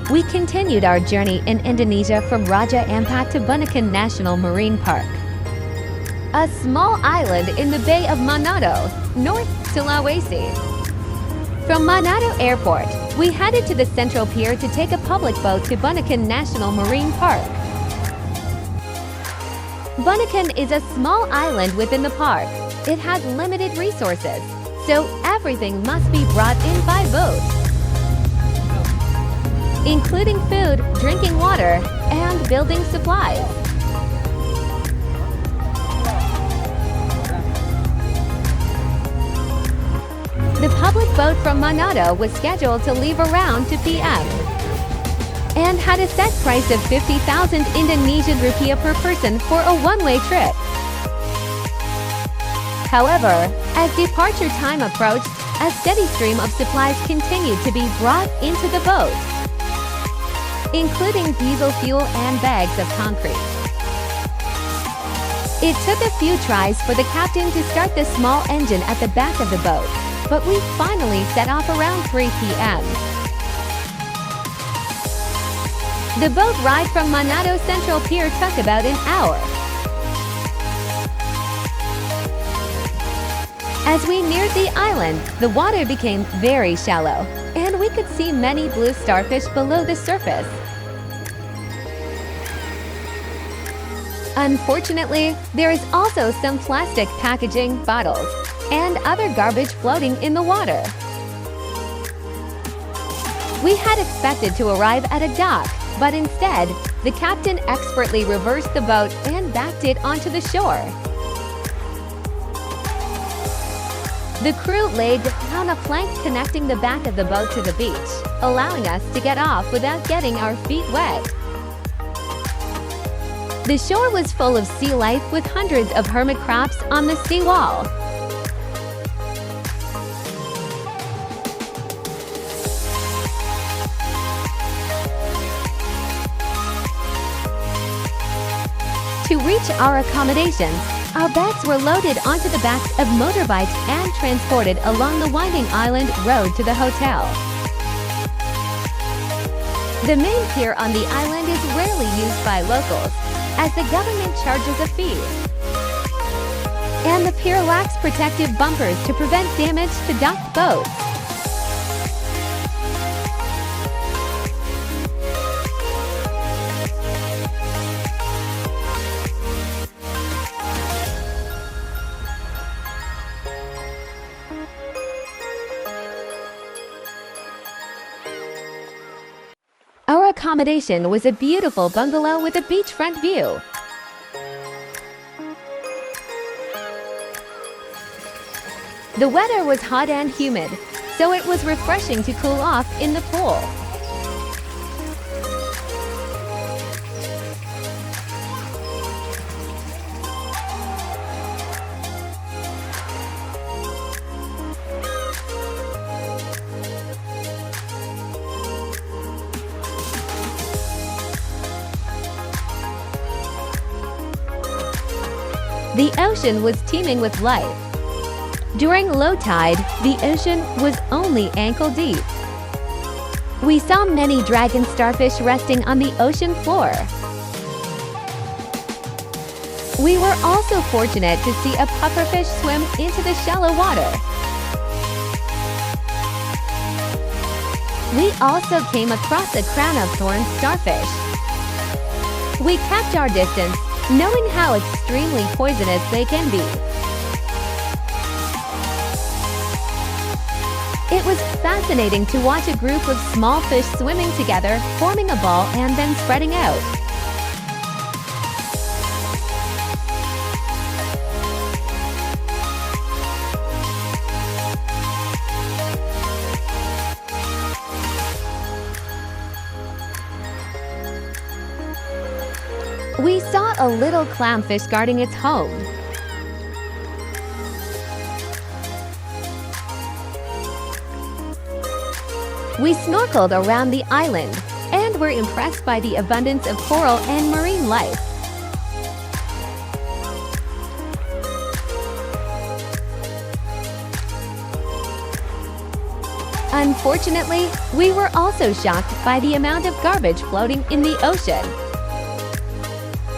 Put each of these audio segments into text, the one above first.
We continued our journey in Indonesia from Raja Ampat to Bunaken Marine Park, a small island in the Bay of Manado, North Sulawesi. From Manado Airport, we headed to the Central Pier to take a public boat to Bunaken Marine Park. Bunaken is a small island within the park. It has limited resources, so everything must be brought in by boat, including food, drinking water, and building supplies. The public boat from Manado was scheduled to leave around 2 p.m. and had a set price of 50,000 Indonesian rupiah per person for a one-way trip. However, as departure time approached, a steady stream of supplies continued to be brought into the boat, including diesel fuel and bags of concrete. It took a few tries for the captain to start the small engine at the back of the boat, but we finally set off around 3 p.m. The boat ride from Manado Central Pier took about an hour. As we neared the island, the water became very shallow, and we could see many blue starfish below the surface. Unfortunately, there is also some plastic packaging, bottles, and other garbage floating in the water. We had expected to arrive at a dock, but instead, the captain expertly reversed the boat and backed it onto the shore. The crew laid down a plank connecting the back of the boat to the beach, allowing us to get off without getting our feet wet. The shore was full of sea life with hundreds of hermit crabs on the seawall. To reach our accommodations, our bags were loaded onto the backs of motorbikes and transported along the winding island road to the hotel. The main pier on the island is rarely used by locals, as the government charges a fee, and the pier lacks protective bumpers to prevent damage to docked boats. Our accommodation was a beautiful bungalow with a beachfront view. The weather was hot and humid, so it was refreshing to cool off in the pool. The ocean was teeming with life. During low tide, the ocean was only ankle deep. We saw many dragon starfish resting on the ocean floor. We were also fortunate to see a pufferfish swim into the shallow water. We also came across a crown of thorns starfish. We kept our distance, knowing how extremely poisonous they can be. It was fascinating to watch a group of small fish swimming together, forming a ball and then spreading out. We saw a little clownfish guarding its home. We snorkeled around the island and were impressed by the abundance of coral and marine life. Unfortunately, we were also shocked by the amount of garbage floating in the ocean.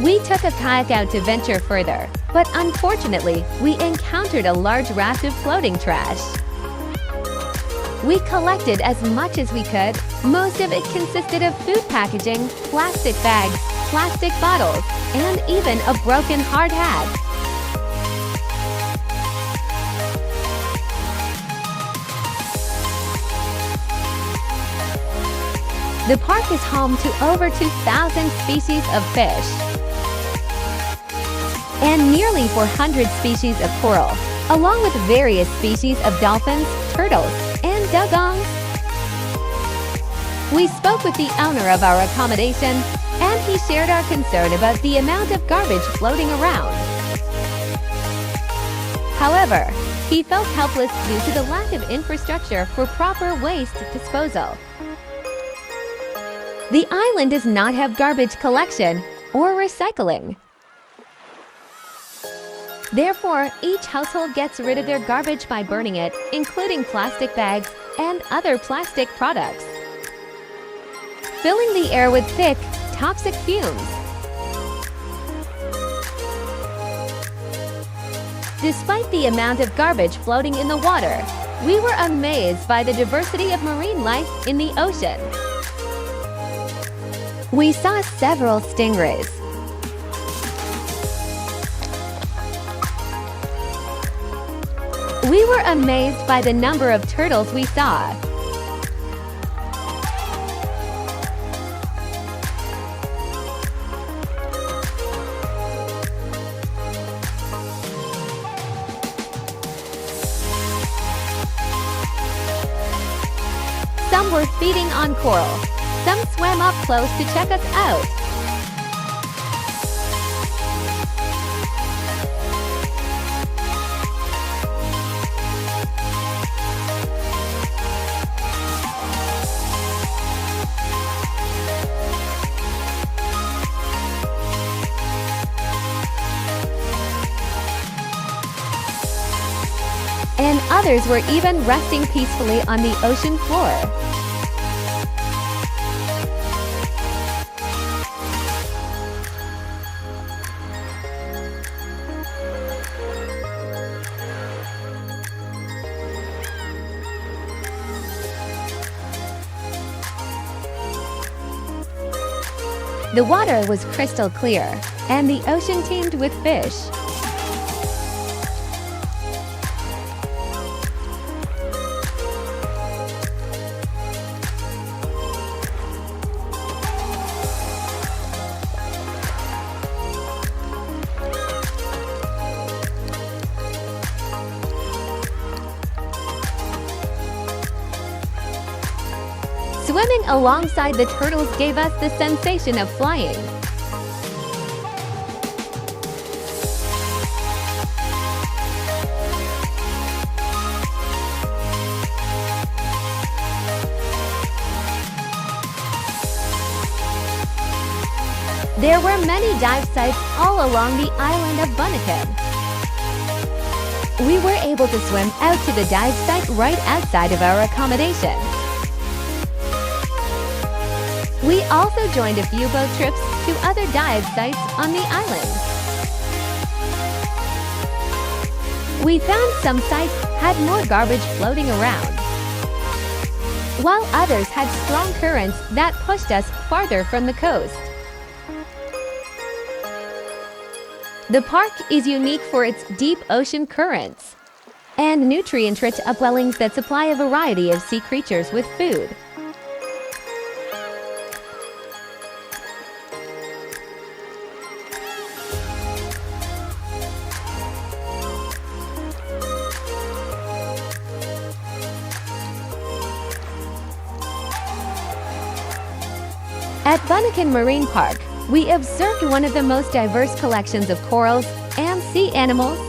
We took a kayak out to venture further, but unfortunately, we encountered a large raft of floating trash. We collected as much as we could. Most of it consisted of food packaging, plastic bags, plastic bottles, and even a broken hard hat. The park is home to over 2,000 species of fish and nearly 400 species of coral, along with various species of dolphins, turtles, and dugongs. We spoke with the owner of our accommodation, and he shared our concern about the amount of garbage floating around. However, he felt helpless due to the lack of infrastructure for proper waste disposal. The island does not have garbage collection or recycling. Therefore, each household gets rid of their garbage by burning it, including plastic bags and other plastic products, filling the air with thick, toxic fumes. Despite the amount of garbage floating in the water, we were amazed by the diversity of marine life in the ocean. We saw several stingrays, we were amazed by the number of turtles we saw. Some were feeding on coral. Some swam up close to check us out. And others were even resting peacefully on the ocean floor. The water was crystal clear, and the ocean teemed with fish. Swimming alongside the turtles gave us the sensation of flying. There were many dive sites all along the island of Bunaken. We were able to swim out to the dive site right outside of our accommodation. We also joined a few boat trips to other dive sites on the island. We found some sites had more garbage floating around, while others had strong currents that pushed us farther from the coast. The park is unique for its deep ocean currents and nutrient-rich upwellings that supply a variety of sea creatures with food. At Bunaken Marine Park, we observed one of the most diverse collections of corals and sea animals